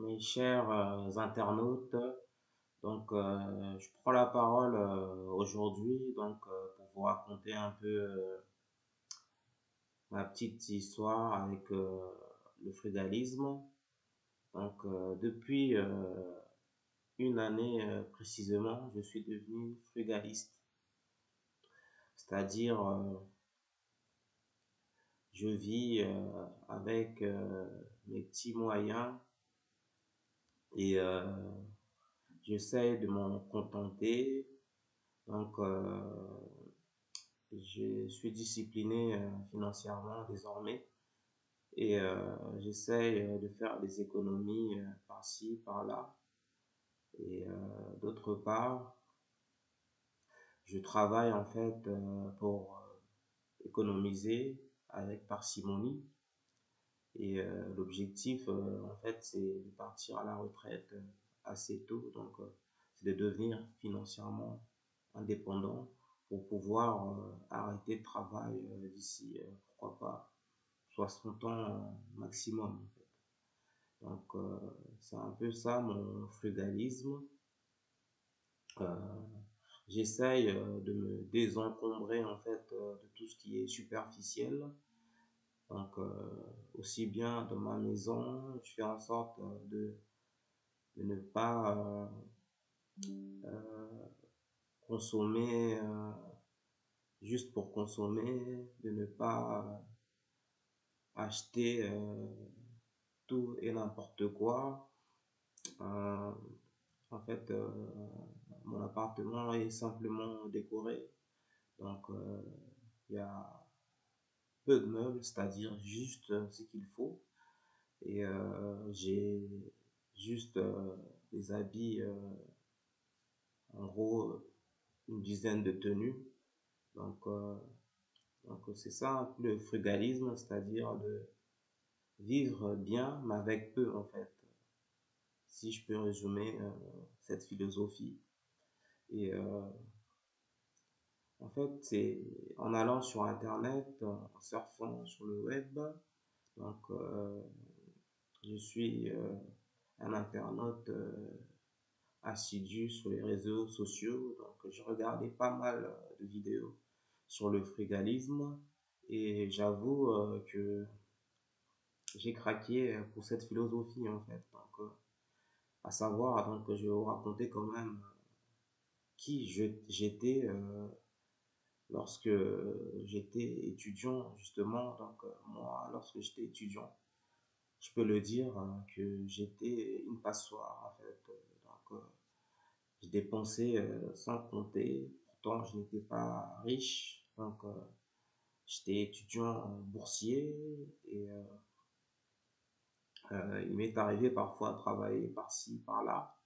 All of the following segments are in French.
mes chers internautes. Je prends la parole aujourd'hui pour vous raconter un peu ma petite histoire avec le frugalisme. Depuis une année précisément, je suis devenu frugaliste, c'est-à-dire je vis avec mes petits moyens et j'essaie de m'en contenter. Donc, je suis discipliné financièrement désormais et j'essaie de faire des économies par-ci, par-là. Et d'autre part, je travaille en fait pour économiser avec parcimonie. Et l'objectif, en fait, c'est de partir à la retraite assez tôt. C'est de devenir financièrement indépendant pour pouvoir arrêter le travail d'ici, pourquoi pas, 60 ans maximum. En fait. C'est un peu ça mon frugalisme. Euh, J'essaye de me désencombrer en fait de tout ce qui est superficiel. Aussi bien dans ma maison, je fais en sorte de ne pas consommer juste pour consommer, de ne pas acheter tout et n'importe quoi. Euh, En fait, mon appartement est simplement décoré. Il y a peu de meubles, c'est-à-dire juste ce qu'il faut. Et j'ai juste des habits, en gros, une dizaine de tenues. Donc, euh, c'est ça un peu le frugalisme, c'est-à-dire de vivre bien, mais avec peu en fait. Si je peux résumer cette philosophie. Et en fait, c'est en allant sur Internet, en surfant sur le web. Donc, euh, je suis un internaute assidu sur les réseaux sociaux. Donc, je regardais pas mal de vidéos sur le frugalisme et j'avoue que j'ai craqué pour cette philosophie en fait. À savoir, je vais vous raconter quand même j'étais lorsque j'étais étudiant justement. Moi, lorsque j'étais étudiant, je peux le dire que j'étais une passoire en fait. Je dépensais sans compter. Pourtant, je n'étais pas riche. J'étais étudiant boursier et il m'est arrivé parfois de travailler par-ci, par-là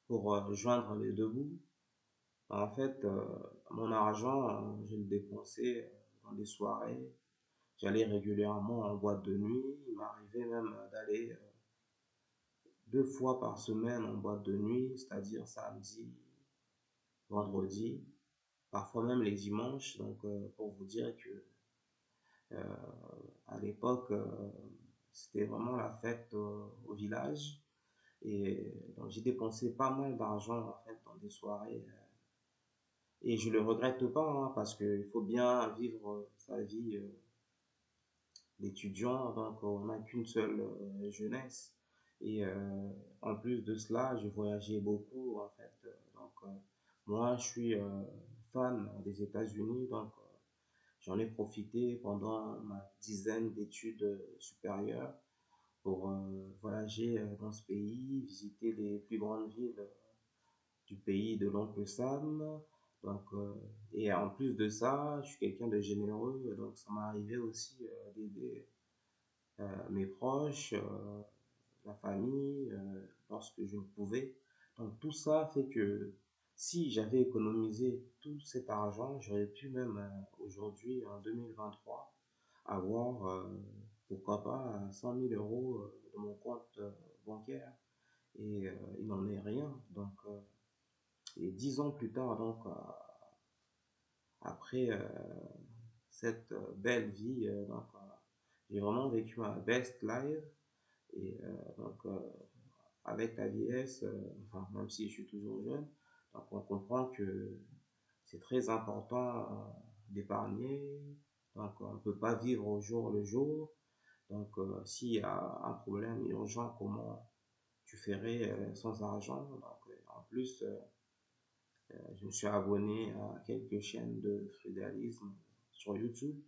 pour joindre les deux bouts. En fait, mon argent, je le dépensais dans des soirées. J'allais régulièrement en boîte de nuit. Il m'arrivait même d'aller 2 fois par semaine en boîte de nuit, c'est-à-dire samedi, vendredi, parfois même les dimanches. Pour vous dire que euh, à l'époque, c'était vraiment la fête au village. Et donc j'ai dépensé pas mal d'argent en fait dans des soirées. Et je le regrette pas hein, parce qu'il faut bien vivre sa vie d'étudiant. On n'a qu'une seule jeunesse. Et en plus de cela, je voyageais beaucoup en fait. Moi, je suis fan des États-Unis. J'en ai profité pendant ma dizaine d'études supérieures pour voyager dans ce pays, visiter les plus grandes villes du pays de l'oncle Sam. Donc, euh, et en plus de ça, je suis quelqu'un de généreux, donc ça m'est arrivé aussi d'aider mes proches, la famille, lorsque je le pouvais. Donc tout ça fait que si j'avais économisé tout cet argent, j'aurais pu même aujourd'hui, en 2023, avoir, pourquoi pas, 100 000 euros de mon compte bancaire. Et il n'en est rien. Et 10 ans plus tard, après cette belle vie, j'ai vraiment vécu ma best life. Et avec la vieillesse, enfin, même si je suis toujours jeune, donc on comprend que c'est très important d'épargner. Donc, on ne peut pas vivre au jour le jour. Donc, s'il y a un problème urgent, comment tu ferais sans argent? Donc, en plus, je me suis abonné à quelques chaînes de frugalisme sur YouTube.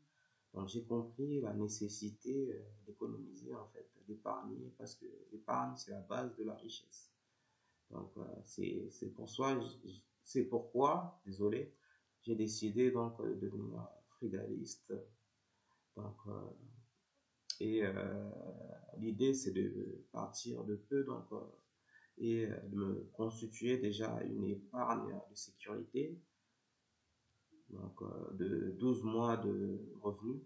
Donc, j'ai compris la nécessité d'économiser, en fait, d'épargner, parce que l'épargne, c'est la base de la richesse. Donc, c'est pour ça, c'est pourquoi, désolé, j'ai décidé donc de devenir frugaliste. Donc, l'idée, c'est de partir de peu, donc, et de me constituer déjà une épargne de sécurité, donc de 12 mois de revenus.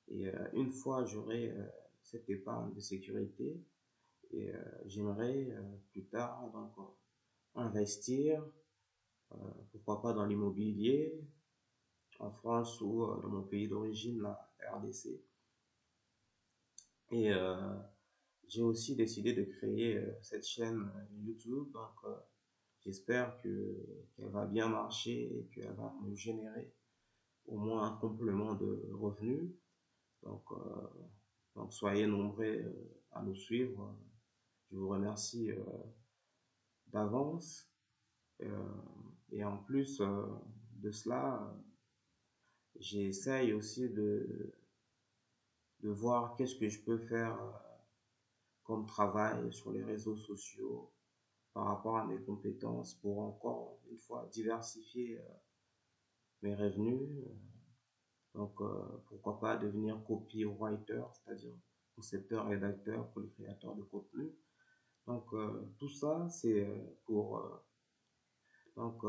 Et une fois j'aurai cette épargne de sécurité, et j'aimerais plus tard donc investir, pourquoi pas dans l'immobilier, en France ou dans mon pays d'origine, la RDC. Et j'ai aussi décidé de créer cette chaîne YouTube, donc j'espère qu'elle va bien marcher et qu'elle va me générer au moins un complément de revenus. Donc, donc soyez nombreux à nous suivre. Je vous remercie d'avance. Et en plus de cela, j'essaye aussi de voir qu'est-ce que je peux faire comme travail sur les réseaux sociaux par rapport à mes compétences pour encore une fois diversifier mes revenus. Donc, pourquoi pas devenir copywriter, c'est-à-dire concepteur, rédacteur pour les créateurs de contenu. Donc, tout ça, c'est pour donc,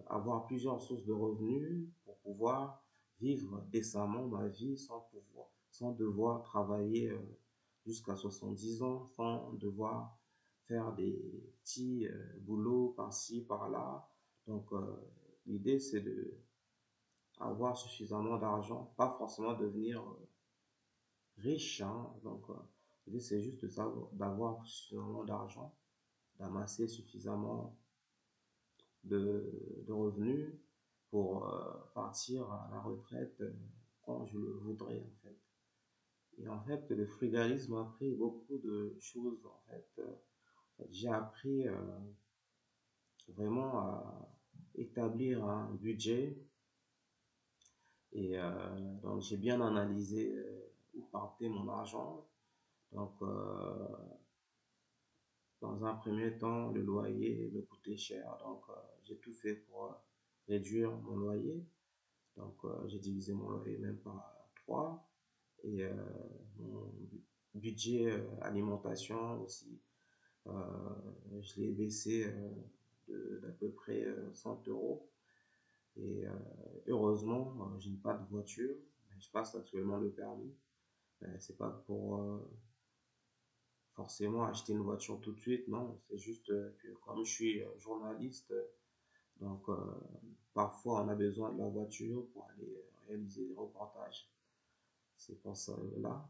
avoir plusieurs sources de revenus pour pouvoir vivre décemment ma vie sans devoir travailler jusqu'à 70 ans, sans devoir faire des petits boulots par-ci, par-là. Donc, l'idée, c'est de avoir suffisamment d'argent, pas forcément devenir riche, hein. Donc, l'idée, c'est juste d'avoir suffisamment d'argent, d'amasser suffisamment de revenus pour partir à la retraite quand je le voudrais, en fait. Et en fait, le frugalisme a appris beaucoup de choses, en fait. J'ai appris vraiment à établir un budget et donc j'ai bien analysé où partait mon argent. Donc, dans un premier temps, le loyer me coûtait cher, donc j'ai tout fait pour réduire mon loyer. Donc, j'ai divisé mon loyer même par 3 et mon budget alimentation aussi, euh, je l'ai baissé d'à peu près 100 euros. Et heureusement, je n'ai pas de voiture. Je passe actuellement le permis. C'est pas pour forcément acheter une voiture tout de suite, non. C'est juste que comme je suis journaliste, donc parfois on a besoin de la voiture pour aller réaliser des reportages. C'est pour ça là.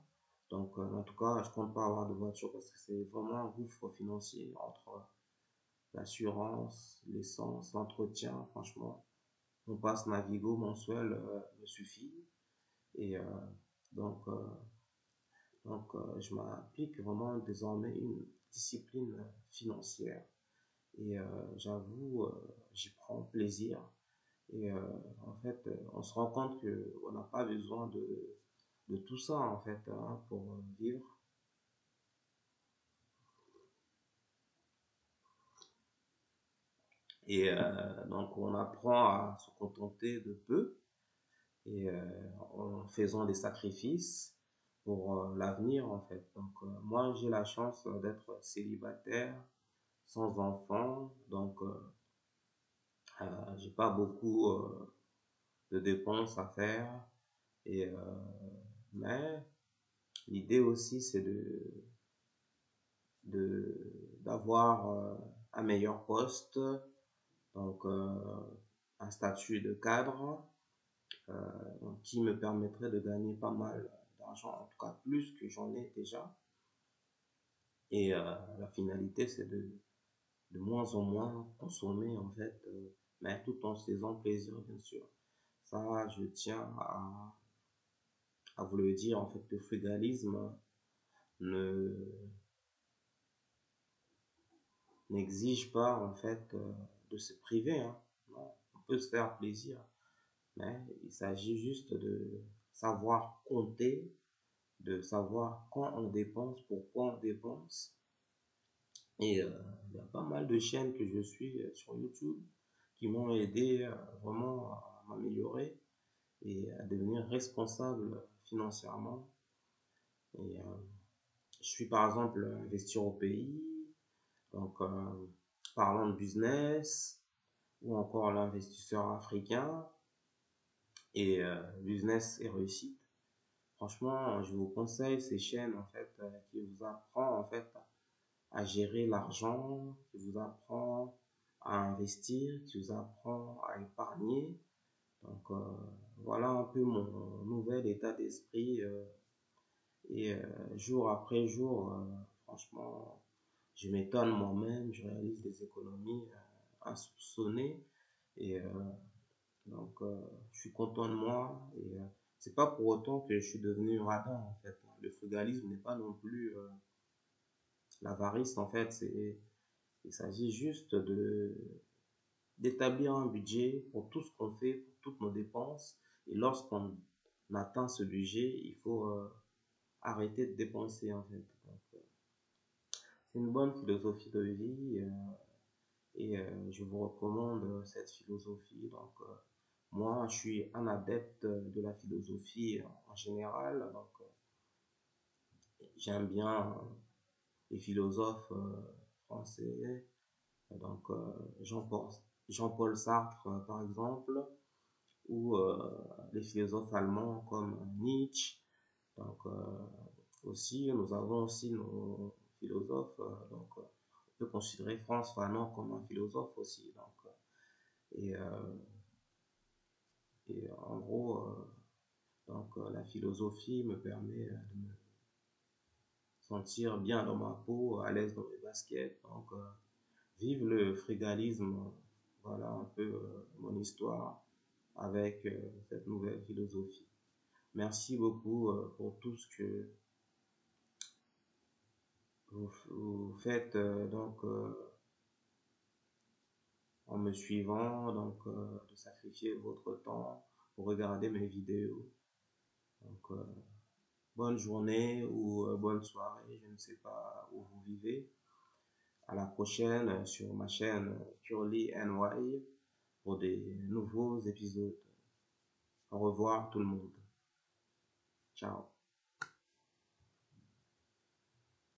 Donc en tout cas, je compte pas avoir de voiture parce que c'est vraiment un gouffre financier entre l'assurance, l'essence, l'entretien. Franchement, mon passe Navigo mensuel me suffit. Et donc, je m'applique vraiment désormais une discipline financière. Et j'avoue, j'y prends plaisir. Et en fait, on se rend compte qu'on n'a pas besoin de tout ça, en fait, hein, pour vivre. Et donc, on apprend à se contenter de peu et en faisant des sacrifices pour l'avenir, en fait. Donc, moi, j'ai la chance d'être célibataire, sans enfant, donc j'ai pas beaucoup de dépenses à faire. Et mais l'idée aussi, c'est d'avoir un meilleur poste, donc un statut de cadre qui me permettrait de gagner pas mal d'argent, en tout cas plus que j'en ai déjà. Et la finalité, c'est de moins en moins consommer, en fait, mais tout en se faisant plaisir, bien sûr. Ça, je tiens à vous le dire, en fait, le frugalisme ne n'exige pas, en fait, de se priver, hein. Non, on peut se faire plaisir, mais il s'agit juste de savoir compter, de savoir quand on dépense, pourquoi on dépense. Et il y a pas mal de chaînes que je suis sur YouTube qui m'ont aidé vraiment à m'améliorer et à devenir responsable financièrement. Et je suis par exemple Investir au pays, donc parlant de business, ou encore l'investisseur africain et business et réussite. Franchement, je vous conseille ces chaînes en fait qui vous apprend en fait à gérer l'argent, qui vous apprend à investir, qui vous apprend à épargner. Donc voilà un peu mon nouvel état d'esprit et jour après jour, franchement, je m'étonne moi-même, je réalise des économies insoupçonnées et je suis content de moi et c'est pas pour autant que je suis devenu radin en fait. Le frugalisme n'est pas non plus l'avarice en fait, il s'agit juste de d'établir un budget pour tout ce qu'on fait, pour toutes nos dépenses et lorsqu'on atteint ce budget, il faut arrêter de dépenser en fait. Donc, c'est une bonne philosophie de vie et je vous recommande cette philosophie. Donc, moi, je suis un adepte de la philosophie en général. Donc, j'aime bien les philosophes français. Donc, Jean-Paul Jean-Paul Sartre, par exemple, ou les philosophes allemands comme Nietzsche. Donc, aussi, nous avons aussi nos philosophes. Donc, on peut considérer Frantz Fanon comme un philosophe aussi. Donc, et, euh, et en gros, la philosophie me permet de me sentir bien dans ma peau, à l'aise dans mes baskets. Donc, vive le frugalisme. Voilà un peu mon histoire avec cette nouvelle philosophie. Merci beaucoup pour tout ce que vous faites en me suivant, de sacrifier votre temps pour regarder mes vidéos. Donc, bonne journée ou bonne soirée, je ne sais pas où vous vivez. À la prochaine sur ma chaîne Curly NY pour des nouveaux épisodes. Au revoir tout le monde. Ciao.